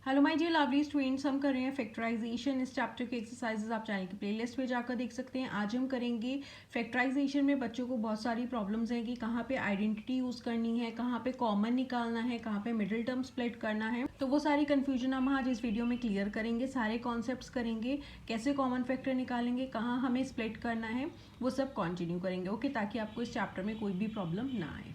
Hello my dear lovely students, हम कर रहे हैं फैक्टराइजेशन। इस चैप्टर के एक्सरसाइजेस आप चैनल की प्लेलिस्ट पे जाकर देख सकते हैं। आज हम करेंगे फैक्टराइजेशन में बच्चों को बहुत सारी प्रॉब्लम्स हैं कि कहाँ पे आइडेंटिटी यूज़ करनी है, कहाँ पे कॉमन निकालना है, कहाँ पे मिडिल टर्म स्प्लिट करना है। तो वो सारी कन्फ्यूजन हम आज इस वीडियो में क्लियर करेंगे। सारे कॉन्सेप्ट्स करेंगे, कैसे कॉमन फैक्टर निकालेंगे, कहाँ हमें स्प्लिट करना है, वो सब कंटिन्यू करेंगे। ओके, ताकि आपको इस चैप्टर में कोई भी प्रॉब्लम ना आए।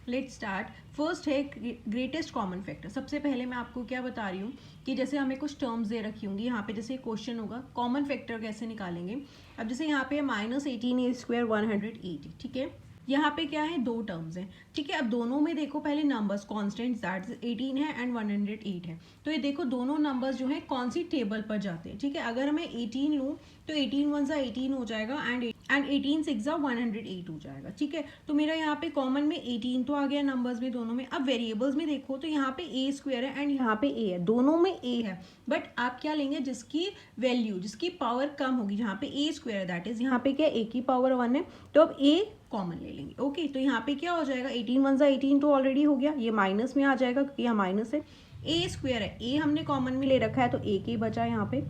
Let start. फर्स्ट है ग्रेटेस्ट कॉमन फैक्टर। सबसे पहले मैं आपको क्या बता रही हूँ कि जैसे हमें कुछ टर्म्स दे रखी होंगी यहाँ पे, जैसे क्वेश्चन होगा कॉमन फैक्टर कैसे निकालेंगे। अब जैसे यहाँ पे -18a² 180, ठीक है। यहाँ पे क्या है, दो टर्म्स हैं, ठीक है। अब दोनों में देखो पहले नंबर्स कॉन्स्टेंट दैट 18 है एंड 108 है। तो ये देखो दोनों नंबर्स जो है कौन सी टेबल पर जाते हैं, ठीक है। अगर मैं 18 लूँ तो 18 वन सा 18 हो जाएगा एंड 18 सिक्स जा 108 हो जाएगा, ठीक है। तो मेरा यहाँ पे कॉमन में 18 तो आ गया नंबर्स में दोनों में। अब वेरिएबल्स में देखो तो यहाँ पे a² है एंड यहाँ पे a है, दोनों में a है। बट आप क्या लेंगे, जिसकी वैल्यू, जिसकी पावर कम होगी, जहाँ पे a² है दैट इज यहाँ पे क्या a की पावर 1 है, तो अब a कॉमन ले लेंगे। ओके, तो यहाँ पे क्या हो जाएगा, 18 वन सा 18 तो ऑलरेडी हो गया, ये माइनस में आ जाएगा क्योंकि यहाँ माइनस है। a² है, a हमने कॉमन में ले रखा है तो a के बचा यहाँ पे,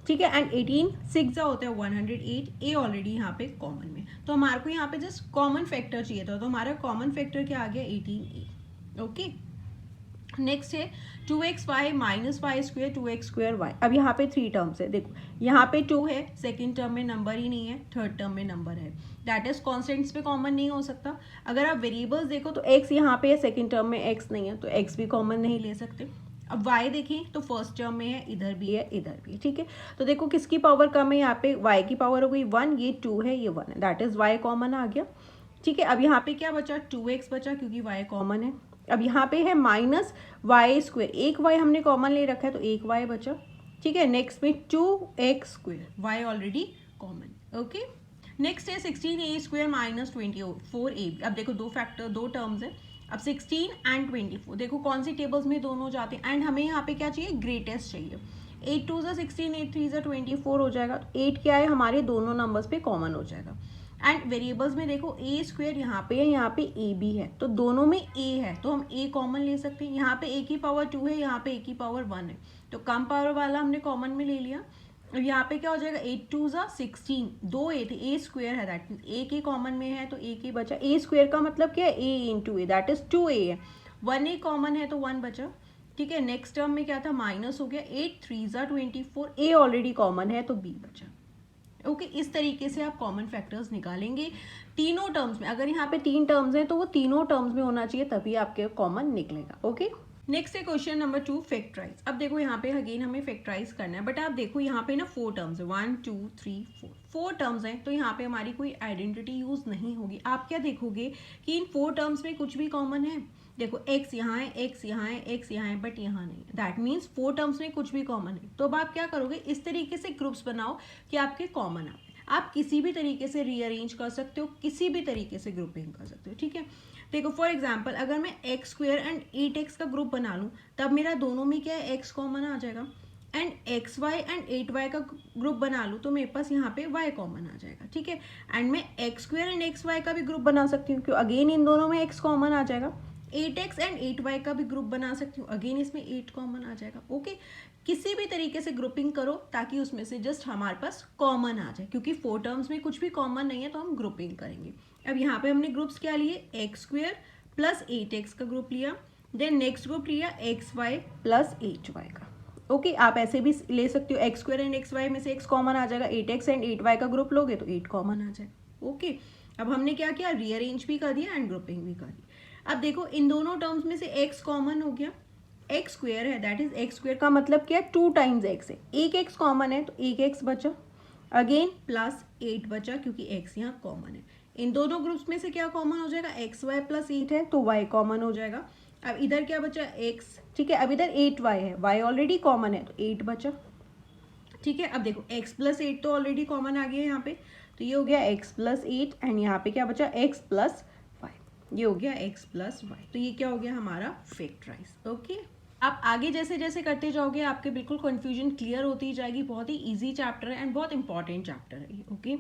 ठीक है। एंड 18 सिक्स होता है 108, ए ऑलरेडी यहाँ पे कॉमन में। तो हमारे को यहाँ पे जस्ट कॉमन फैक्टर चाहिए था, तो हमारा कॉमन फैक्टर क्या आ गया, 18a। ओके, नेक्स्ट है 2xy -y², 2x²y। अब यहाँ पे 3 टर्म्स है, देखो यहाँ पे 2 है, सेकेंड टर्म में नंबर ही नहीं है, थर्ड टर्म में नंबर है, दैट इज कॉन्स्टेंट्स पे कॉमन नहीं हो सकता। अगर आप वेरिएबल्स देखो तो x यहाँ पे है, सेकेंड टर्म में x नहीं है, तो x भी कॉमन नहीं ले सकते। अब y देखें तो फर्स्ट टर्म में है, इधर भी है, इधर भी है, ठीक है। तो देखो किसकी पावर कम है, यहाँ पे y की पावर हो गई 1, ये 2 है, ये 1 है, दैट इज y कॉमन आ गया, ठीक है। अब यहाँ पे क्या बचा, 2x बचा क्योंकि y कॉमन है। अब यहाँ पे है -y², एक y हमने कॉमन ले रखा है तो एक y बचा, ठीक है। नेक्स्ट में 2x², y already common. Okay, next है 16a² -24ab। अब देखो दो फैक्टर, दो टर्म्स है। अब 16 एंड 24 देखो कौन सी टेबल्स में दोनों जाते हैं, एंड हमें यहाँ पे क्या चाहिए, ग्रेटेस्ट चाहिए। 8 2 ज़ा 16, 8 3 ज़ा 24 हो जाएगा, तो 8 क्या है, हमारे दोनों नंबर्स पे कॉमन हो जाएगा। एंड वेरिएबल्स में देखो a² यहाँ पे है, यहाँ पे a भी है, तो दोनों में a है तो हम a कॉमन ले सकते हैं। यहाँ पे a की पावर 2 है, यहाँ पे a की पावर 1 है, तो कम पावर वाला हमने कॉमन में ले लिया। अब यहाँ पे क्या हो जाएगा, 8 2 ज़ा 16, दो a थे, a² है, दैट मीन्स a के कॉमन में है तो a के बचा। a² का मतलब क्या है, a into a, that is 2a है, 1a कॉमन है तो 1 बचा, ठीक है। नेक्स्ट टर्म में क्या था, माइनस हो गया, 8 3 ज़ा 24, a ऑलरेडी कॉमन है तो b बचा। ओके, इस तरीके से आप कॉमन फैक्टर्स निकालेंगे तीनों टर्म्स में। अगर यहाँ पे 3 टर्म्स हैं तो वो तीनों टर्म्स में होना चाहिए, तभी आपके कॉमन निकलेगा। ओके, नेक्स्ट है क्वेश्चन नंबर 2, फैक्टराइज। अब देखो यहाँ पे अगेन हमें फैक्टराइज करना है, बट आप देखो यहाँ पे ना 4 टर्म्स है, 1 2 3 4 टर्म्स हैं, तो यहाँ पे हमारी कोई आइडेंटिटी यूज नहीं होगी। आप क्या देखोगे कि इन 4 टर्म्स में कुछ भी कॉमन है, देखो x यहाँ है, x यहाँ है, x यहाँ है, बट यहाँ नहीं है, दैट मीन्स 4 टर्म्स में कुछ भी कॉमन है। तो अब आप क्या करोगे, इस तरीके से ग्रुप्स बनाओ कि आपके कॉमन आए। आप किसी भी तरीके से रीअरेंज कर सकते हो, किसी भी तरीके से ग्रुपिंग कर सकते हो, ठीक है। देखो फॉर एग्जाम्पल अगर मैं x² एंड 8x का ग्रुप बना लूँ, तब मेरा दोनों में क्या है, x कॉमन आ जाएगा। एंड xy एंड 8y का ग्रुप बना लूँ तो मेरे पास यहाँ पे y कॉमन आ जाएगा, ठीक है। एंड मैं x² एंड xy का भी ग्रुप बना सकती हूँ, क्यों, अगेन इन दोनों में x कॉमन आ जाएगा। 8x एंड 8y का भी ग्रुप बना सकती हूँ, अगेन इसमें 8 कॉमन आ जाएगा। ओके, किसी भी तरीके से ग्रुपिंग करो ताकि उसमें से जस्ट हमारे पास कॉमन आ जाए, क्योंकि 4 टर्म्स में कुछ भी कॉमन नहीं है तो हम ग्रुपिंग करेंगे। अब यहाँ पे हमने ग्रुप्स क्या लिए, x² प्लस 8x का ग्रुप लिया, देन नेक्स्ट ग्रुप लिया xy प्लस 8y का। ओके, आप ऐसे भी ले सकते हो, x² एंड xy में से x कॉमन आ जाएगा, 8x एंड 8y का ग्रुप लोगे तो 8 कॉमन आ जाएगा। ओके, अब हमने क्या किया, रीअरेंज भी कर दिया एंड ग्रुपिंग भी कर दी। अब देखो इन दोनों टर्म्स में से x कॉमन हो गया, x² है, दैट इज x² का मतलब क्या है, 2 टाइम्स x है, एक x कॉमन है तो एक x बचा, अगेन प्लस 8 बचा क्योंकि x यहाँ कॉमन है। इन दोनों ग्रुप्स में से क्या कॉमन हो जाएगा, xy प्लस 8 है तो y कॉमन हो जाएगा। अब इधर क्या बचा, x, ठीक है। अब इधर 8y है, y ऑलरेडी कॉमन है तो 8 बचा, ठीक है। अब देखो x प्लस 8 तो ऑलरेडी कॉमन आ गया यहाँ पे, तो ये हो गया x प्लस 8 एंड यहाँ पे क्या बचा, x प्लस 5, ये हो गया x प्लस y। तो ये क्या हो गया हमारा फैक्टराइज। ओके, आप आगे जैसे जैसे करते जाओगे आपके बिल्कुल कंफ्यूजन क्लियर होती जाएगी। बहुत ही इजी चैप्टर है एंड बहुत इंपॉर्टेंट चैप्टर है ये। ओके,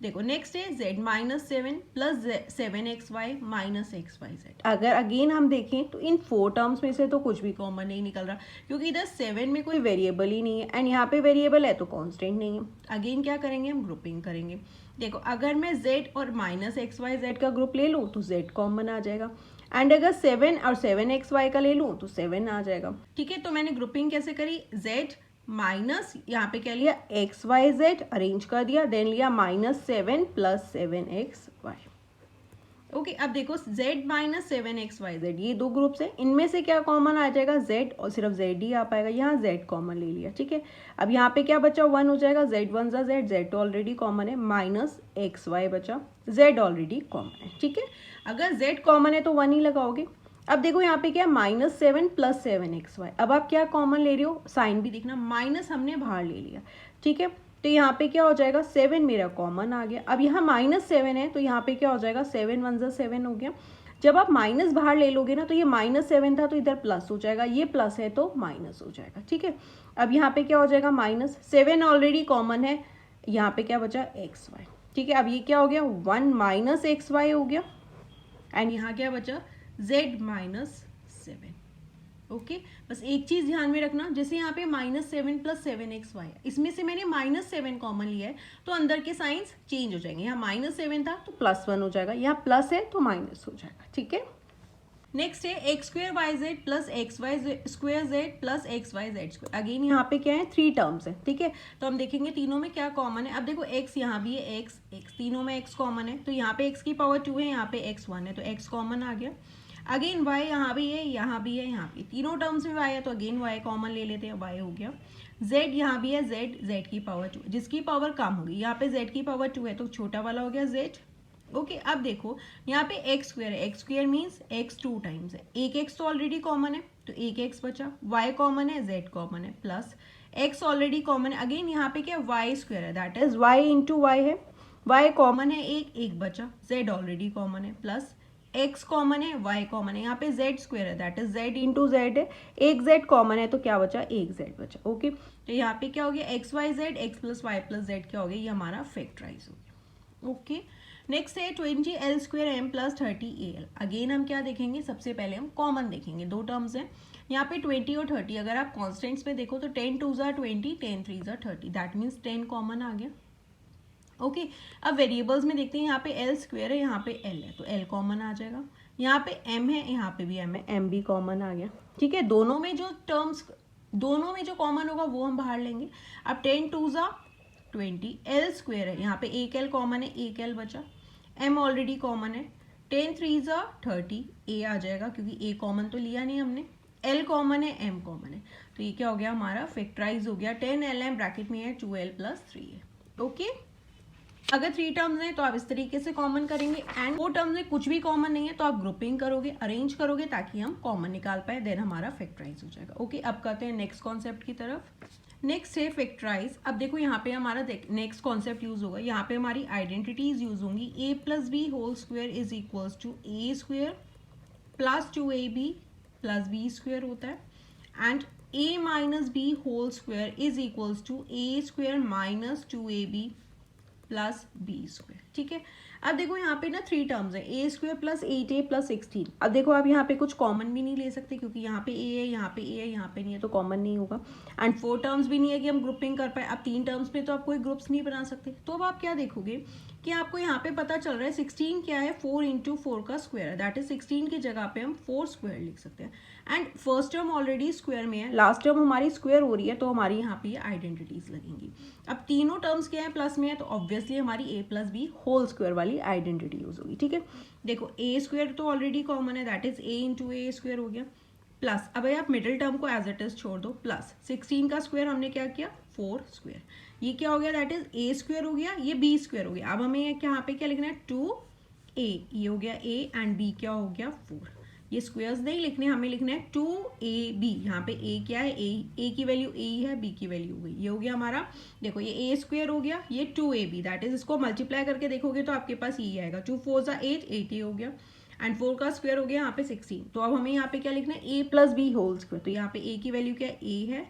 देखो नेक्स्ट है z minus 7 plus 7xy minus xyz। अगर अगेन हम देखें तो इन 4 टर्म्स में से तो कुछ भी कॉमन नहीं निकल रहा, क्योंकि इधर 7 में कोई वेरिएबल ही नहीं है एंड यहाँ पे वेरिएबल है तो कांस्टेंट नहीं है। अगेन क्या करेंगे, हम ग्रुपिंग करेंगे। देखो अगर मैं z और माइनस xyz का ग्रुप ले लूँ तो z कॉमन आ जाएगा, एंड अगर 7 और 7xy का ले लूँ तो 7 आ जाएगा। ठीक है, तो मैंने ग्रुपिंग कैसे करी, z माइनस यहाँ पे क्या लिया xyz अरेंज कर दिया, देन लिया माइनस 7 प्लस 7xy। ओके, अब देखो z माइनस 7xyz ये दो ग्रुप्स हैं, इनमें से क्या कॉमन आ जाएगा, z और सिर्फ z ही आ पाएगा, यहाँ z कॉमन ले लिया। ठीक है, अब यहाँ पे क्या बचा 1 हो जाएगा, z 1 जा z तो ऑलरेडी कॉमन है, माइनस xy बचा, z ऑलरेडी कॉमन है। ठीक है, अगर z कॉमन है तो 1 ही लगाओगे। अब देखो यहाँ पे क्या माइनस 7 प्लस 7xy, अब आप क्या कॉमन ले रहे हो, साइन भी देखना, माइनस हमने बाहर ले लिया। ठीक है, तो यहाँ पे क्या हो जाएगा 7 मेरा कॉमन आ गया। अब यहाँ माइनस 7 है तो यहाँ पे क्या हो जाएगा 7 1 जा 7 हो गया। जब आप माइनस बाहर ले लोगे ना तो ये माइनस 7 था तो इधर प्लस हो जाएगा, ये प्लस है तो माइनस हो जाएगा। ठीक है, अब यहाँ पे क्या हो जाएगा माइनस 7 ऑलरेडी कॉमन है, यहाँ पे क्या बचा xy। ठीक है, अब ये क्या हो गया 1 माइनस xy हो गया, एंड यहाँ क्या बचा z माइनस 7। ओके, बस एक चीज ध्यान में रखना, जैसे यहाँ पे माइनस 7 प्लस 7xy है, इसमें से मैंने माइनस 7 कॉमन लिया है तो अंदर के साइंस चेंज हो जाएंगे। यहाँ माइनस 7 था तो प्लस 1 हो जाएगा, यहाँ प्लस है तो माइनस हो जाएगा। ठीक है, नेक्स्ट है x square y z plus x y square z plus x y z square. Again यहाँ पे क्या है 3 टर्म्स है। ठीक है, तो हम देखेंगे तीनों में क्या कॉमन है। अब देखो x यहाँ भी है, x तीनों में x कॉमन है, तो यहाँ पे x की पावर 2 है, यहाँ पे x 1 है तो x कॉमन आ गया। अगेन y यहाँ भी है, यहाँ भी है, यहाँ पे तीनों टर्म्स में y है तो अगेन y कॉमन ले लेते हैं, y हो गया। z यहाँ भी है, z की पावर 2 जिसकी पावर कम होगी, यहाँ पे z की पावर 2 है तो छोटा वाला हो गया z। ओके, अब देखो यहाँ पे एक्स स्क्वेयर है, x square means x 2 times है, एक एक्स तो ऑलरेडी कॉमन है तो एक एक्स बचा, y कॉमन है, z कॉमन है, प्लस x ऑलरेडी कॉमन है, अगेन यहाँ पे क्या y स्क्वेयर है that is y into y है, y कॉमन है, एक बचा, z ऑलरेडी कॉमन है, प्लस x कॉमन है, y कॉमन है, यहाँ पे z स्क्वेयर है that is z into z है, एक z कॉमन है तो क्या बचा, एक z बचा। ओके, तो यहाँ पे क्या हो गया x y z, x plus y plus z क्या हो गया, ये हमारा फैक्टराइज हो गया। ओके, नेक्स्ट है 20l square M plus 30al। Again हम क्या देखेंगे, सबसे पहले हम कॉमन देखेंगे, दो टर्म्स हैं यहाँ पे 20 और 30। अगर आप कॉन्स्टेंट्स में देखो तो 10 2 ज़ा 20, 10 3 ज़ा 30, दैट मीन्स 10 कॉमन आ गया। ओके, अब वेरिएबल्स में देखते हैं, यहाँ पे एल स्क्वेयर है, यहाँ पे एल है तो एल कॉमन आ जाएगा, यहाँ पे एम है, यहाँ पे भी एम है, एम भी कॉमन आ गया। ठीक है, दोनों में जो टर्म्स, दोनों में जो कॉमन होगा वो हम बाहर लेंगे। अब 10 2 ज़ा 20, एल स्क्वेयर है, यहाँ पे एक एल कॉमन है, एक एल बचा, m ऑलरेडी कॉमन है, 10 3 ज़ा 30, a आ जाएगा क्योंकि a कॉमन तो लिया नहीं हमने, l कॉमन है, m कॉमन है, तो ये क्या हो गया हमारा फैक्टराइज हो गया। 10lm ब्रैकेट में है 2l प्लस 3 है। ओके, अगर 3 टर्म्स हैं तो आप इस तरीके से कॉमन करेंगे, एंड 4 टर्म्स में कुछ भी कॉमन नहीं है तो आप ग्रुपिंग करोगे, अरेंज करोगे ताकि हम कॉमन निकाल पाए, देन हमारा फैक्टराइज हो जाएगा। ओके, अब करते हैं नेक्स्ट कॉन्सेप्ट की तरफ। नेक्स्ट है फैक्टराइज। अब देखो यहाँ पे हमारा नेक्स्ट कॉन्सेप्ट यूज होगा, यहाँ पे हमारी आइडेंटिटीज यूज होंगी। a plus b whole square is equals to a square plus 2ab plus b square होता है, and a minus b whole square is equals to a square minus 2ab plus b square. ठीक है, अब देखो यहाँ पे ना 3 terms है, ए स्क्वेयर प्लस 8a प्लस 16। अब देखो आप यहाँ पे कुछ कॉमन भी नहीं ले सकते क्योंकि यहाँ पे a है, यहाँ पे a है, यहाँ पे नहीं है तो कॉमन नहीं होगा, एंड 4 टर्म्स भी नहीं है कि हम ग्रुपिंग कर पाए। अब 3 टर्म्स में तो आप कोई ग्रुप्स नहीं बना सकते, तो अब आप क्या देखोगे कि आपको यहाँ पे पता चल रहा है 16 क्या है, 4 इंटू 4 का स्क्वायर है, दैट इज 16 की जगह पे हम 4 स्क्वायर लिख सकते हैं, and first term already square में है, लास्ट टर्म हमारी स्क्वायर हो रही है तो हमारी यहाँ पे ये आइडेंटिटीज लगेंगी। अब तीनों टर्म्स क्या है, प्लस में है तो ऑब्वियसली हमारी a plus b whole square वाली आइडेंटिटी यूज होगी। ठीक है, देखो a स्क्वायर तो ऑलरेडी कॉमन है that is a into a square हो गया, प्लस अब आप मिडिल टर्म को एज इट इज छोड़ दो, प्लस 16 का स्क्वायर हमने क्या किया 4 स्क्वायर, ये क्या हो गया दैट इज a स्क्वायर हो गया, ये b स्क्वायर हो गया। अब हमें यहाँ पे क्या लिखना है 2a, ये हो गया a एंड b क्या हो गया 4। ये स्क्वायर्स नहीं लिखने, हमें लिखना है 2ab, यहाँ पे a क्या है a की वैल्यू a ही है, b की वैल्यू हो गई, ये हो गया हमारा। देखो ये a स्क्वायर हो गया, ये 2ab दैट इज, इसको मल्टीप्लाई करके देखोगे तो आपके पास ये आएगा 2 4 ज़ा 8, 80 हो गया, एंड 4 का स्क्वायर हो गया यहाँ पे 16। तो अब हमें यहाँ पे क्या लिखना है a plus b whole square, तो यहाँ पे a की वैल्यू क्या है a है,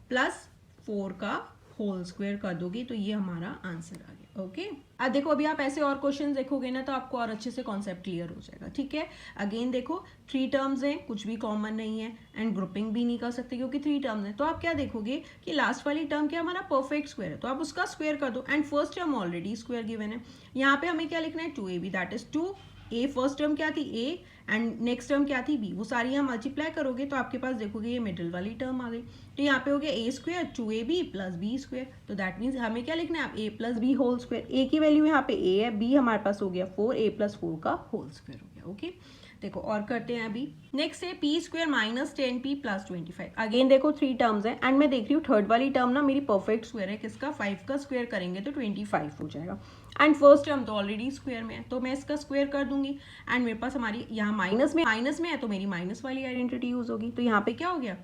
प्लस 4 का होल स्क्वायर कर दोगे तो ये हमारा आंसर आ गया। ओके अब देखो, अभी आप ऐसे और क्वेश्चन देखोगे ना तो आपको और अच्छे से कॉन्सेप्ट क्लियर हो जाएगा, ठीक है। अगेन देखो 3 टर्म्स हैं, कुछ भी कॉमन नहीं है एंड ग्रुपिंग भी नहीं कर सकते क्योंकि 3 टर्म्स हैं। तो आप क्या देखोगे कि लास्ट वाली टर्म क्या हमारा परफेक्ट स्क्वायर है, तो आप उसका स्क्वायर कर दो and first term already square given है। यहाँ पे हमें क्या लिखना है 2ab, that is 2a, first term क्या थी a एंड नेक्स्ट टर्म क्या थी b, वो सारी यहाँ मल्टीप्लाई करोगे तो आपके पास देखोगे ये मिडिल वाली टर्म आ गई। तो यहाँ पे हो गया a square 2ab plus b square, तो दैट मीन्स हमें क्या लिखना है, a plus b whole square. a की वैल्यू यहाँ पे a है, b हमारे पास हो गया 4, a प्लस 4 का होल स्क्वायर हो गया। ओके देखो और करते हैं अभी। नेक्स्ट है P square minus 10p plus 25। Again देखो 3 टर्म्स है एंड मैं देख रही हूँ थर्ड वाली टर्म ना मेरी परफेक्ट स्क्वायर है, किसका 5 का स्क्वायर करेंगे तो 25 हो जाएगा एंड फर्स्ट टर्म तो ऑलरेडी स्क्वायर में है तो मैं इसका स्क्वायर कर दूंगी एंड मेरे पास हमारी यहाँ माइनस में है तो मेरी माइनस वाली आइडेंटिटी यूज होगी। तो यहाँ पे क्या हो गया,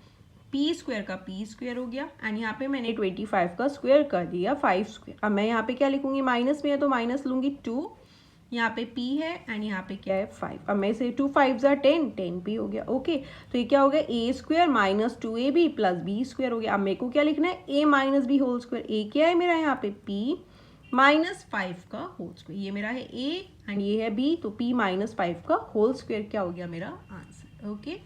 पी स्क्वायर का पी स्क्वायर हो गया एंड यहाँ पे मैंने 25 का स्क्वायर कर दिया 5 स्क्वायर। अब मैं यहाँ पे क्या लिखूंगी, माइनस में है तो माइनस लूंगी 2, यहाँ पे p है एंड यहाँ पे क्या है 5। अब मैं इसे 2 5 10p हो गया। ओके तो ये क्या हो गया, a square minus 2ab plus b square हो गया। अब मेरे को क्या लिखना है, a minus b whole square. a क्या है मेरा यहाँ पे p माइनस 5 का होल स्क्वायर, ये मेरा है a एंड ये है b, तो p माइनस 5 का होल स्क्वायर क्या हो गया मेरा आंसर। ओके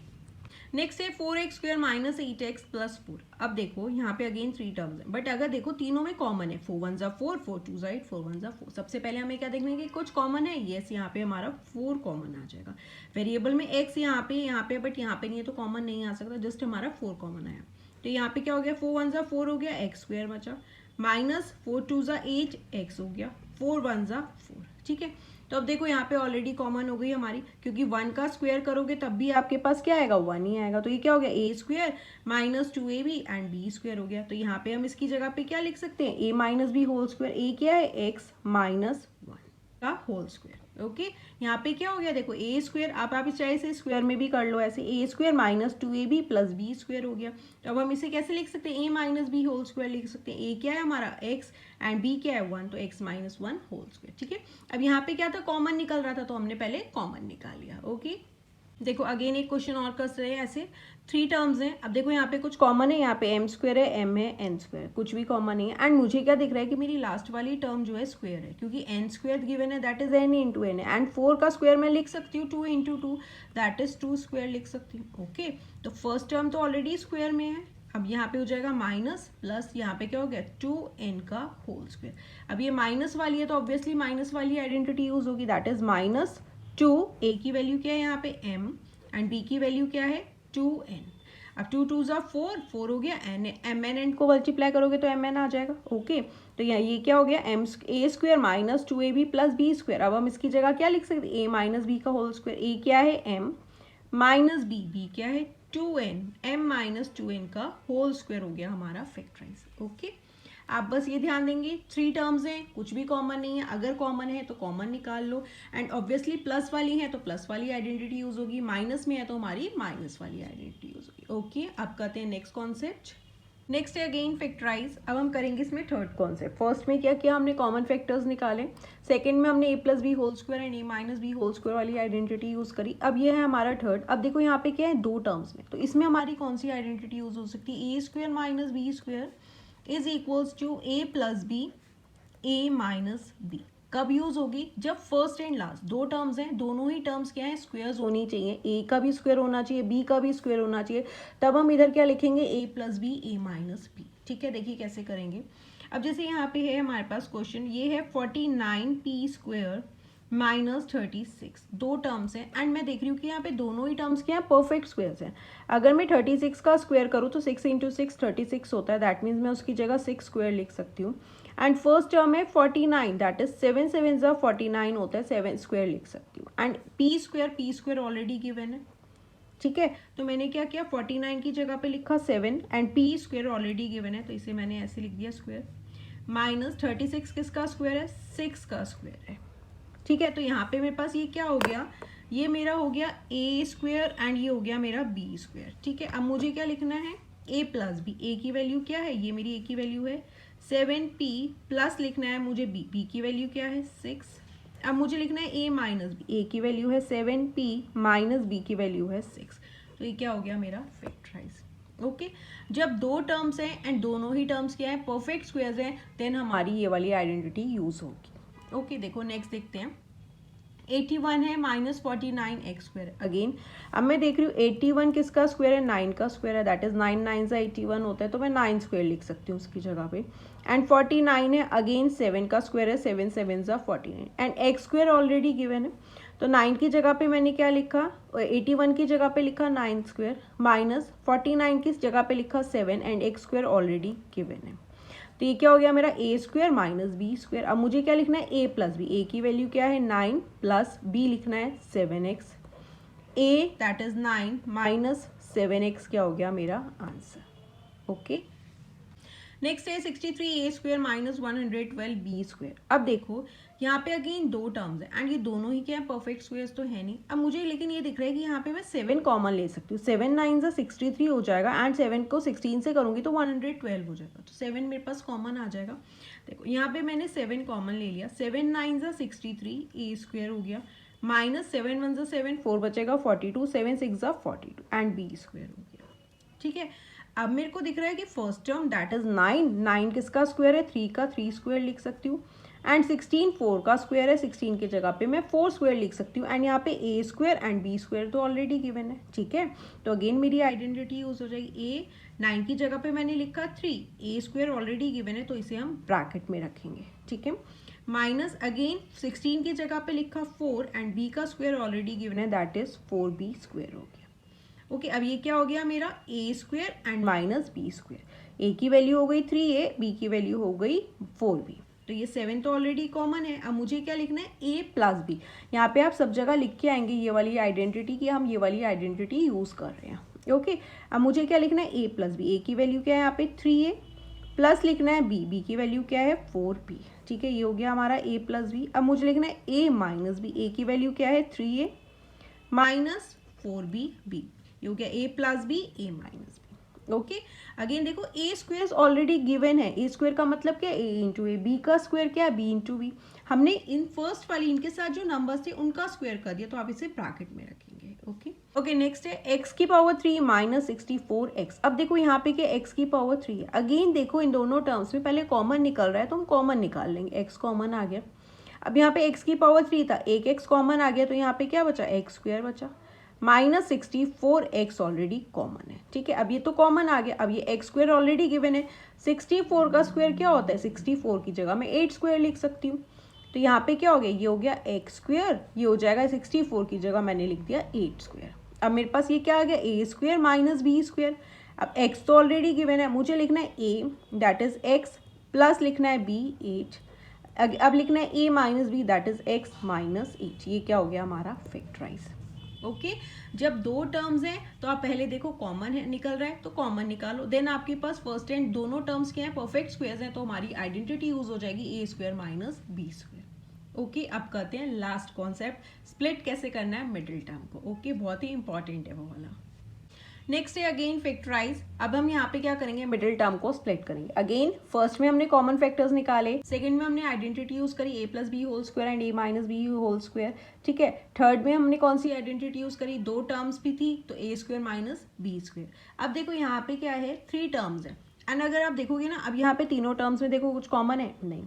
नेक्स्ट है 4x square minus 8x plus 4। अब देखो यहाँ पे अगेन 3 टर्म्स है बट अगर देखो तीनों में कॉमन है, 4 1 4 4 2 8 4 1 4। सबसे पहले हमें क्या देखना है कि कुछ कॉमन है, यस यहाँ पे हमारा 4 कॉमन आ जाएगा। वेरिएबल में x यहाँ पे बट यहाँ पे नहीं है तो कॉमन नहीं आ सकता, जस्ट हमारा 4 कॉमन आया। तो यहाँ पे क्या हो गया, 4 1 4 हो गया, x स्क्वायर बचा माइनस 4 2 8 x हो गया, 4 1 4, ठीक है। तो अब देखो यहाँ पे ऑलरेडी कॉमन हो गई हमारी, क्योंकि 1 का स्क्वायर करोगे तब भी आपके पास क्या आएगा, 1 ही आएगा। तो ये क्या हो गया, a square minus 2ab and b square हो गया। तो यहाँ पे हम इसकी जगह पे क्या लिख सकते हैं, a minus b whole square. a क्या है, x माइनस 1 का होल स्क्वायर। ओके यहाँ पे क्या हो गया, देखो a स्क्वायर, आप इस चाहे से स्क्वायर में भी कर लो ऐसे, a square minus 2ab plus b square हो गया। तो अब हम इसे कैसे लिख सकते हैं, a minus b whole square लिख सकते हैं। a क्या है हमारा x एंड b क्या है 1, तो x माइनस 1 होल स्क्वायर, ठीक है। अब यहाँ पे क्या था, कॉमन निकल रहा था तो हमने पहले कॉमन निकाल लिया। ओके देखो अगेन एक क्वेश्चन और कर रहे हैं, ऐसे 3 टर्म्स हैं। अब देखो यहाँ पे कुछ कॉमन है, यहाँ पे m स्क्वायर है, m है, n स्क्वायर, कुछ भी कॉमन नहीं है। एंड मुझे क्या दिख रहा है कि मेरी लास्ट वाली टर्म जो है स्क्वायर है, क्योंकि n स्क्वायर गिवन है that is n into n है एंड 4 का स्क्वायर मैं लिख सकती हूँ 2 इंटू 2 दैट इज 2 स्क्वायर लिख सकती हूँ। ओके तो फर्स्ट टर्म तो ऑलरेडी स्क्वायर में है। अब यहाँ पे हो जाएगा माइनस प्लस, यहाँ पे क्या हो गया 2n का होल स्क्वायर। अब ये माइनस वाली है तो ऑब्वियसली माइनस वाली आइडेंटिटी यूज होगी, दैट इज माइनस 2, a की वैल्यू क्या है यहाँ पे m एंड b की वैल्यू क्या है 2n। अब 2 2 4 4 हो गया, n mn एंड को मल्टीप्लाई करोगे तो mn आ जाएगा। ओके तो ये क्या हो गया, a square minus 2ab plus b square. अब हम इसकी जगह क्या लिख सकते हैं, a माइनस बी का होल स्क्वायर। a क्या है m माइनस b क्या है 2n, m माइनस 2n का होल स्क्वायर हो गया हमारा फैक्टराइज। ओके आप बस ये ध्यान देंगे 3 टर्म्स हैं, कुछ भी कॉमन नहीं है, अगर कॉमन है तो कॉमन निकाल लो एंड ऑब्वियसली प्लस वाली है तो प्लस वाली आइडेंटिटी यूज होगी, माइनस में है तो हमारी माइनस वाली आइडेंटिटी यूज होगी। ओके अब करते हैं नेक्स्ट कॉन्सेप्ट। नेक्स्ट है अगेन फैक्टराइज। अब हम करेंगे इसमें थर्ड कॉन्सेप्ट। फर्स्ट में क्या किया हमने, कॉमन फैक्टर्स निकाले। सेकंड में हमने a plus b whole square and a minus b whole square वाली आइडेंटिटी यूज करी। अब ये है हमारा थर्ड। अब देखो यहाँ पे क्या है, 2 टर्म्स में, तो इसमें हमारी कौन सी आइडेंटिटी यूज हो सकती है, a square minus b square is equals to a plus b a minus b. कब यूज होगी, जब फर्स्ट एंड लास्ट 2 टर्म्स हैं, दोनों ही टर्म्स क्या है, स्क्वायर्स होनी चाहिए, a का भी स्क्वायर होना चाहिए, b का भी स्क्वायर होना चाहिए, तब हम इधर क्या लिखेंगे a plus b a minus b. ठीक है देखिए कैसे करेंगे। अब जैसे यहाँ पे है हमारे पास क्वेश्चन, ये है 49p स्क्वायर माइनस 36, 2 टर्म्स हैं एंड मैं देख रही हूँ कि यहाँ पे दोनों ही टर्म्स क्या है, परफेक्ट स्क्वायर्स हैं। अगर मैं 36 का स्क्वायर करूँ तो 6 इंटू 6 36 होता है, दैट मीन्स मैं उसकी जगह 6 स्क्वायर लिख सकती हूँ। एंड फर्स्ट टर्म है 49, दैट इज 7 7 49 होता है, 7 स्क्वायर लिख सकती हूँ। And p square already given है, ठीक है। तो मैंने क्या किया, 49 की जगह पे लिखा 7 and p square already given है तो इसे मैंने ऐसे लिख दिया स्क्वायर। माइनस 36 किसका स्क्वायर है, 6 का स्क्वायर है, ठीक है। तो यहाँ पे मेरे पास ये क्या हो गया, ये मेरा हो गया a स्क्वायर एंड ये हो गया मेरा b स्क्वायर, ठीक है। अब मुझे क्या लिखना है, a प्लस बी, a की वैल्यू क्या है, ये मेरी a की वैल्यू है 7p प्लस लिखना है मुझे b की वैल्यू क्या है 6। अब मुझे लिखना है a माइनस बी, a की वैल्यू है 7p माइनस b की वैल्यू है 6। तो ये क्या हो गया मेरा फैक्टराइज। ओके जब दो टर्म्स हैं एंड दोनों ही टर्म्स क्या है परफेक्ट स्क्वायर्स हैं देन हमारी ये वाली आइडेंटिटी यूज होगी। ओके देखो नेक्स्ट देखते हैं 81 है -49x²। अगेन अब मैं देख रही हूँ 81 किसका स्क्वायर है 9 का स्क्वायर है दैट इज 9 9 से 81 होता है तो मैं 9 स्क्वायर लिख सकती हूँ उसकी जगह पे। एंड 49 है अगेन 7 का स्क्वायर है 7 7 सा 49 एंड x² ऑलरेडी गिवन है तो 9 की जगह पे मैंने क्या लिखा 81 की जगह पे लिखा 9² माइनस 49 की जगह पे लिखा 7 एंड x² ऑलरेडी गिवन है तो ये क्या हो गया मेरा a² माइनस b²। अब मुझे क्या लिखना है a प्लस बी। a की वैल्यू क्या है 9 प्लस b लिखना है 7x। a that is 9 minus 7x क्या हो गया मेरा आंसर। ओके नेक्स्ट है 63a² माइनस 112b²। अब देखो यहाँ पे अगेन दो टर्म्स है एंड ये दोनों ही क्या है परफेक्ट स्क्वायर्स तो है नहीं। अब मुझे लेकिन ये दिख रहा है कि यहाँ पे मैं 7 कॉमन ले सकती हूँ। 7 9 से 63 हो जाएगा एंड 7 को 16 से करूँगी तो 112 हो जाएगा तो 7 मेरे पास कॉमन आ जाएगा। देखो यहाँ पे मैंने 7 कॉमन ले लिया 7 9 से 63 a² हो गया माइनस 7 1 से 7 4 बचेगा 42 7 6 42 एंड b² हो गया। ठीक है अब मेरे को दिख रहा है कि फर्स्ट टर्म दैट इज 9 किसका स्क्वायर है 3 का 3 स्क्वायर लिख सकती हूँ एंड 16 4 का स्क्वायर है 16 की जगह पे मैं 4 स्क्वायर लिख सकती हूँ एंड यहाँ पे a² एंड b² तो ऑलरेडी गिवन है। ठीक है तो अगेन मेरी आइडेंटिटी यूज हो जाएगी a 9 की जगह पे मैंने लिखा 3 a² ऑलरेडी गिवन है तो इसे हम ब्रैकेट में रखेंगे। ठीक है माइनस अगेन 16 की जगह पे लिखा 4 एंड b का स्क्वायर ऑलरेडी गिवन है दैट इज 4b² हो गया। ओके अब ये क्या हो गया मेरा a² and minus b²। a की वैल्यू हो गई 3a b की वैल्यू हो गई 4b तो ये 7 तो ऑलरेडी कॉमन है। अब मुझे क्या लिखना है a प्लस बी। यहाँ पे आप सब जगह लिख के आएंगे ये वाली आइडेंटिटी की हम ये वाली आइडेंटिटी यूज कर रहे हैं। ओके अब मुझे क्या लिखना है a प्लस बी। a की वैल्यू क्या है यहाँ पे 3a प्लस लिखना है b की वैल्यू क्या है 4b। ठीक है ये हो गया हमारा a प्लस बी। अब मुझे लिखना है a माइनस बी। a की वैल्यू क्या है 3a माइनस 4b b ये हो गया a plus b a minus b. Okay again देखो a² ऑलरेडी गिवन है। a² का मतलब क्या a इंटू ए b का स्क्वायर क्या है b इंटू बी। हमने इन फर्स्ट वाली इनके साथ जो नंबर्स थे उनका स्क्वायर कर दिया तो आप इसे ब्रैकेट में रखेंगे। ओके नेक्स्ट है x की पावर 3 माइनस 64x। अब देखो यहाँ पे क्या x की पावर 3 है। अगेन देखो इन दोनों टर्म्स में पहले कॉमन निकल रहा है तो हम कॉमन निकाल लेंगे। x कॉमन आ गया। अब यहाँ पे x की पावर 3 था एक x कॉमन आ गया तो यहाँ पे क्या बचा x² बचा माइनस 64x ऑलरेडी कॉमन है। ठीक है अब ये तो कॉमन आ गया। अब ये x² ऑलरेडी गिवन है 64 का स्क्वायर क्या होता है 64 की जगह मैं 8² लिख सकती हूँ तो यहाँ पे क्या हो गया ये हो गया x²। ये हो जाएगा 64 की जगह मैंने लिख दिया 8²। अब मेरे पास ये क्या आ गया a² माइनस b²। अब x तो ऑलरेडी गिवन है मुझे लिखना है a that is x plus लिखना है b 8। अब लिखना है a minus b that is x minus 8। ये क्या हो गया हमारा फैक्टराइज। ओके जब दो टर्म्स हैं तो आप पहले देखो कॉमन है निकल रहा है तो कॉमन निकालो देन आपके पास फर्स्ट एंड दोनों टर्म्स क्या है परफेक्ट स्क्वायर्स हैं तो हमारी आइडेंटिटी यूज हो जाएगी a² माइनस b²। ओके अब करते हैं लास्ट कॉन्सेप्ट स्प्लिट कैसे करना है मिडिल टर्म को। ओके बहुत ही इंपॉर्टेंट है वो वाला। नेक्स्ट है अगेन फैक्टराइज। अब हम यहाँ पे क्या करेंगे मिडिल टर्म को स्प्लिट करेंगे। अगेन फर्स्ट में हमने कॉमन फैक्टर्स निकाले सेकंड में हमने आइडेंटिटी यूज करी a plus b whole square and a minus b whole square. ठीक है थर्ड में हमने कौन सी आइडेंटिटी यूज करी दो टर्म्स भी थी तो a² माइनस b²। अब देखो यहाँ पे क्या है 3 टर्म्स है एंड अगर आप देखोगे ना अब यहाँ पे तीनों टर्म्स में देखो कुछ कॉमन है नहीं।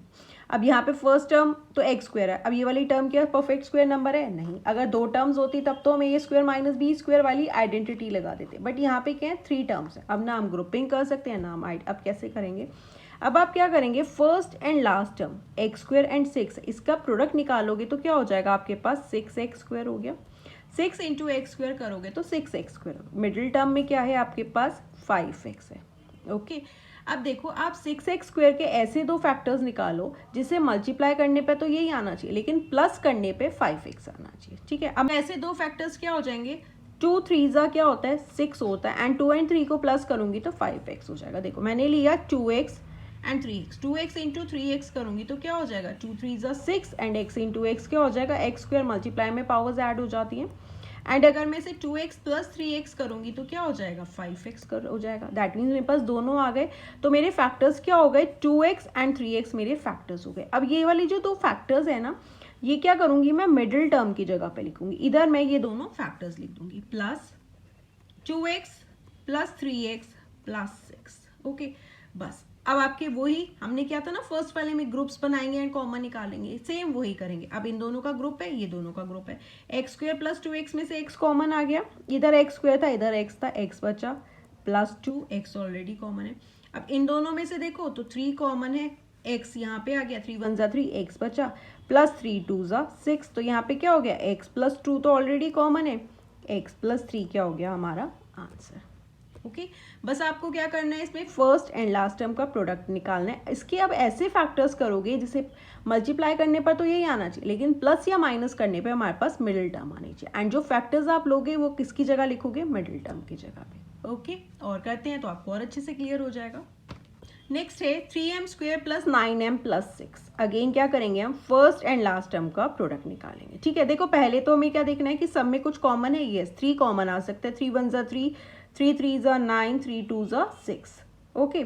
अब यहाँ पे फर्स्ट टर्म तो x² है। अब ये वाली टर्म क्या परफेक्ट स्क्वायर नंबर है नहीं। अगर दो टर्म्स होती तब तो हम a² माइनस b² वाली आइडेंटिटी लगा देते बट यहाँ पे क्या है 3 टर्म्स है। अब ना हम ग्रुपिंग कर सकते हैं ना हम अब कैसे करेंगे। अब आप क्या करेंगे first and last term x² and 6 इसका प्रोडक्ट निकालोगे तो क्या हो जाएगा आपके पास 6x² हो गया। 6 इंटू x² करोगे तो 6x²। मिडिल टर्म में क्या है आपके पास 5x है। ओके अब देखो आप 6x² के ऐसे दो फैक्टर्स निकालो जिसे मल्टीप्लाई करने पे तो यही आना चाहिए लेकिन प्लस करने पे 5x आना चाहिए। ठीक है अब ऐसे दो फैक्टर्स क्या हो जाएंगे 2 3 क्या होता है 6 होता है एंड 2 एंड 3 को प्लस करूंगी तो 5x हो जाएगा। देखो मैंने लिया 2x and 3x 2x into 3x करूंगी तो क्या हो जाएगा 2 3 6 एंड x इंटू x क्या हो जाएगा x² मल्टीप्लाई में पावर्स ऐड हो जाती हैं एंड अगर मैं इसे 2x प्लस 3x करूंगी तो क्या हो जाएगा 5x हो जाएगा। दैट मीन्स मेरे पास दोनों आ गए तो मेरे फैक्टर्स क्या हो गए 2x एंड 3x मेरे फैक्टर्स हो गए। अब ये वाली जो दो फैक्टर्स है ना ये क्या करूंगी मैं मिडिल टर्म की जगह पे लिखूंगी। इधर मैं ये दोनों फैक्टर्स लिख दूंगी plus 2x plus 3x plus 6। Okay, बस अब आपके वही हमने क्या था ना, फर्स्ट वाले में ग्रुप्स बनाएंगे एंड कॉमन निकालेंगे, सेम वही करेंगे। अब इन दोनों का ग्रुप है, ये दोनों का ग्रुप है। एक्स स्क्वायर प्लस 2x में से एक्स कॉमन आ गया, इधर एक्स स्क्वायर था इधर एक्स था, एक्स बचा प्लस 2, एक्स ऑलरेडी कॉमन है। अब इन दोनों में से देखो तो 3 कॉमन है, एक्स यहाँ पे आ गया, 3 वन ज़ा 3, एक्स बचा प्लस 3 टू ज़ा 6, तो यहाँ पे क्या हो गया, एक्स प्लस 2 तो ऑलरेडी कॉमन है, एक्स प्लस 3 क्या हो गया हमारा आंसर। ओके, बस आपको क्या करना है, इसमें फर्स्ट एंड लास्ट टर्म का प्रोडक्ट निकालना है। इसके अब ऐसे फैक्टर्स करोगे जिसे मल्टीप्लाई करने पर तो यही आना चाहिए, लेकिन प्लस या माइनस करने पे हमारे पास मिडिल टर्म आनी चाहिए। एंड जो फैक्टर्स आप लोगे वो किसकी जगह लिखोगे, मिडिल टर्म की जगह पे। ओके, और करते हैं तो आपको और अच्छे से क्लियर हो जाएगा। नेक्स्ट है 3m square plus 9m plus 6। Again क्या करेंगे, हम फर्स्ट एंड लास्ट टर्म का प्रोडक्ट निकालेंगे। ठीक है, देखो पहले तो हमें क्या देखना है कि सब में कुछ कॉमन है। यस, 3 कॉमन आ सकता है, 3 वन ज़ा 3, 3 3 ज़ा 9, 3 2 ज़ा 6। ओके,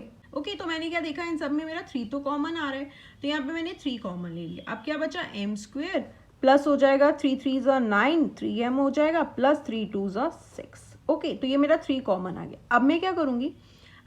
तो मैंने क्या देखा, इन सब में मेरा 3 तो कॉमन आ रहा है, तो यहाँ पे मैंने 3 कॉमन ले लिया। अब क्या बचा, m स्क्वायर प्लस हो जाएगा 3 3 ज़ा 9, 3m हो जाएगा प्लस 3 2 ज़ा 6। ओके, तो ये मेरा 3 कॉमन आ गया। अब मैं क्या करूँगी,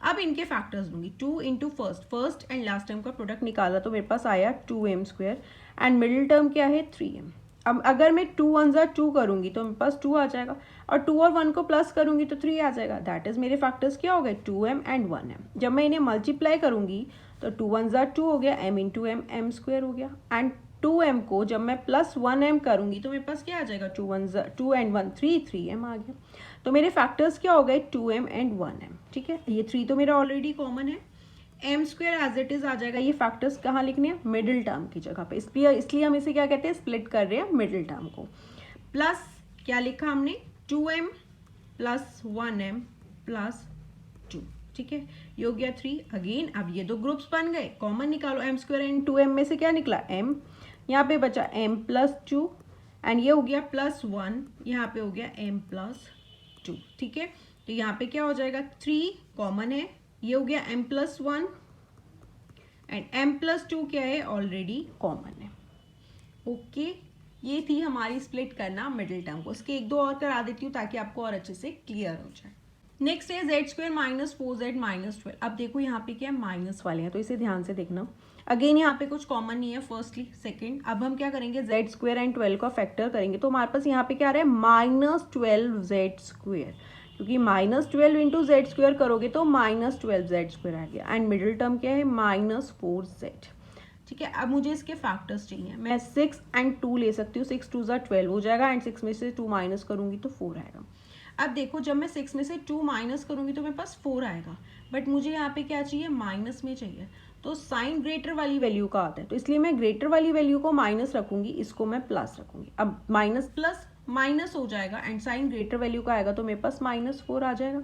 अब इनके फैक्टर्स लूंगी, 2 into first and last term का प्रोडक्ट निकाला तो मेरे पास आया 2m square and middle term क्या है 3m। अब अगर मैं 2 वन ज़ा 2 करूंगी तो मेरे पास 2 आ जाएगा, और 2 और 1 को प्लस करूंगी तो 3 आ जाएगा। दैट इज मेरे फैक्टर्स क्या हो गए, 2m एंड 1m। जब मैं इन्हें मल्टीप्लाई करूंगी तो 2 वन ज़ा 2 हो गया, m into m, m square हो गया। एंड 2m को जब मैं प्लस 1m करूंगी तो मेरे पास क्या आ जाएगा, 2 वन ज़ा 2 एंड 1 3, 3m आ गया। तो मेरे फैक्टर्स क्या हो गए, 2m एंड 1m। ठीक है, ये 3 तो मेरा ऑलरेडी कॉमन है, m square as it is आ जाएगा। ये फैक्टर्स कहाँ लिखने हैं, मिडिल टर्म की जगह पे, इसलिए हम इसे क्या कहते हैं, स्प्लिट कर रहे हैं मिडिल टर्म को। प्लस क्या लिखा हमने, 2m प्लस 1m प्लस 2। ठीक है, ये हो गया 3। अगेन अब ये दो ग्रुप्स बन गए, कॉमन निकालो, m स्क्वायर एंड 2m में से क्या निकला, m, यहाँ पे बचा m प्लस 2 एंड ये हो गया प्लस 1, यहाँ पे हो गया m प्लस 2। ठीक है, तो यहाँ पे क्या हो जाएगा, 3 कॉमन है, ये हो गया m plus 1 and m plus 2 क्या है, ऑलरेडी कॉमन है। ओके, ये थी हमारी स्प्लिट करना मिडिल टर्म को। इसके एक दो और करा देती हूँ ताकि आपको और अच्छे से क्लियर हो जाए। नेक्स्ट है Z square minus 4z minus 12। अब देखो यहाँ पे क्या है, माइनस वाले हैं तो इसे ध्यान से देखना। अगेन यहाँ पे कुछ कॉमन नहीं है, फर्स्टली सेकंड। अब हम क्या करेंगे, जेड स्क्वायर एंड 12 का फैक्टर करेंगे तो हमारे पास यहाँ पे क्या आ रहा है, माइनस 12z स्क्वायर, क्योंकि माइनस 12 इंटू जेड स्क्वायर करोगे तो माइनस 12z स्क्वायर आ गया। एंड मिडिल टर्म क्या है, माइनस 4z। ठीक है, अब मुझे इसके फैक्टर्स चाहिए। मैं 6 एंड 2 ले सकती हूँ, 6 2 ज़ा 12 हो जाएगा एंड 6 में से 2 माइनस करूँगी तो 4 आएगा। अब देखो जब मैं 6 में से 2 माइनस करूँगी तो मेरे पास 4 आएगा, बट मुझे यहाँ पे क्या चाहिए, माइनस में चाहिए। तो साइन ग्रेटर वाली वैल्यू का आता है, तो इसलिए मैं ग्रेटर वाली वैल्यू को माइनस रखूँगी, इसको मैं प्लस रखूँगी। अब माइनस प्लस माइनस हो जाएगा एंड साइन ग्रेटर वैल्यू का आएगा तो मेरे पास माइनस 4 आ जाएगा,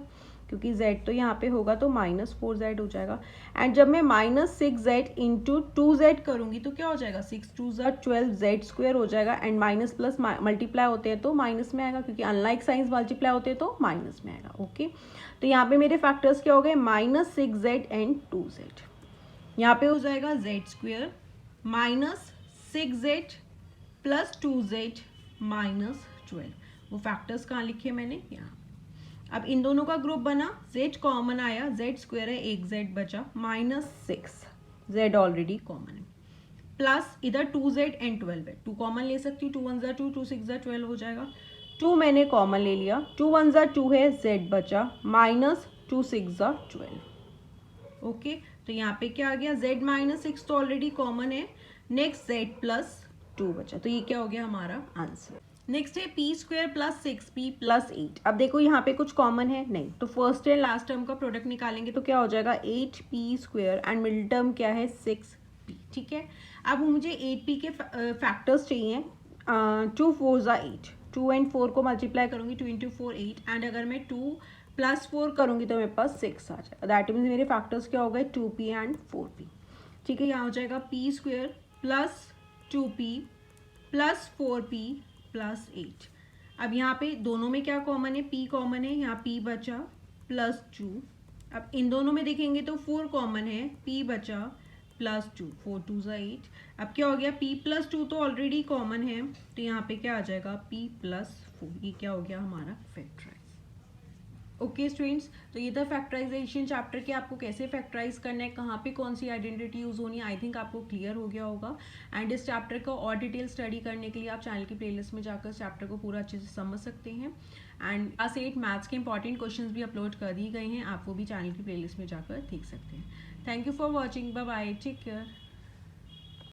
क्योंकि z तो यहाँ पे होगा तो माइनस 4z हो जाएगा। एंड जब मैं माइनस 6z इंटू 2z करूँगी तो क्या हो जाएगा, 6 2 ज़ा 12z स्क्वायर हो जाएगा। एंड माइनस प्लस मल्टीप्लाई होते हैं तो माइनस में आएगा, क्योंकि अनलाइक साइंस मल्टीप्लाई होते हैं तो माइनस में आएगा। ओके, तो यहाँ पे मेरे फैक्टर्स क्या हो गए, माइनस 6z एंड 2z। यहाँ पे हो जाएगा z square minus 6z plus 2z minus 12। वो फैक्टर्स कहाँ लिखे मैंने, यहाँ। अब इन दोनों का ग्रुप बना, z कॉमन आया, z स्क्वायर है, एक z बचा, माइनस 6, z ऑलरेडी कॉमन है, प्लस इधर 2z एंड 12 है, 2 कॉमन ले सकती हूँ, 2 वन ज़ा 2, 2 6 ज़ा 12 हो जाएगा। 2 मैंने कॉमन ले लिया, 2 वन ज़ा 2 है, z बचा, माइनस 2 6 ज़ा 12। ओके, तो यहाँ पे क्या आ गया, z माइनस 6 तो ऑलरेडी कॉमन है, नेक्स्ट z प्लस 2 बचा, तो ये क्या हो गया हमारा आंसर। नेक्स्ट है P square plus 6p plus 8। अब देखो यहाँ पे कुछ कॉमन है नहीं, तो फर्स्ट एंड लास्ट टर्म का प्रोडक्ट निकालेंगे तो क्या हो जाएगा, 8p square and middle term क्या है, 6p। ठीक है, अब मुझे 8p के फैक्टर्स चाहिए। 2 4 ज़ा 8, 2 एंड 4 को मल्टीप्लाई करूँगी, 2 इंटू 4 8, एंड अगर मैं 2 प्लस 4 करूँगी तो मेरे पास 6 आ जाएगा। दैट मीन्स मेरे फैक्टर्स क्या हो गए, 2p एंड 4p। ठीक है, यहाँ हो जाएगा p square plus 2p plus 4p plus 8। अब यहाँ पे दोनों में क्या कॉमन है, p कॉमन है, यहाँ p बचा प्लस 2। अब इन दोनों में देखेंगे तो 4 कॉमन है, p बचा प्लस 2, 4 2 ज़ा 8। अब क्या हो गया, p प्लस 2 तो ऑलरेडी कॉमन है, तो यहाँ पे क्या आ जाएगा, p प्लस 4। ये क्या हो गया हमारा फैक्टराइज। ओके स्टूडेंट्स, तो ये था फैक्टराइजेशन चैप्टर के आपको कैसे फैक्टराइज करना है, कहाँ पे कौन सी आइडेंटिटी यूज़ होनी है। आई थिंक आपको क्लियर हो गया होगा। एंड इस चैप्टर को और डिटेल स्टडी करने के लिए आप चैनल की प्लेलिस्ट में जाकर इस चैप्टर को पूरा अच्छे से समझ सकते हैं। एंड क्लास 8 मैथ्स के इंपॉर्टेंट क्वेश्चंस भी अपलोड कर दिए गए हैं, आप वो भी चैनल की प्लेलिस्ट में जाकर देख सकते हैं। Thank you for watching, bye bye, take care.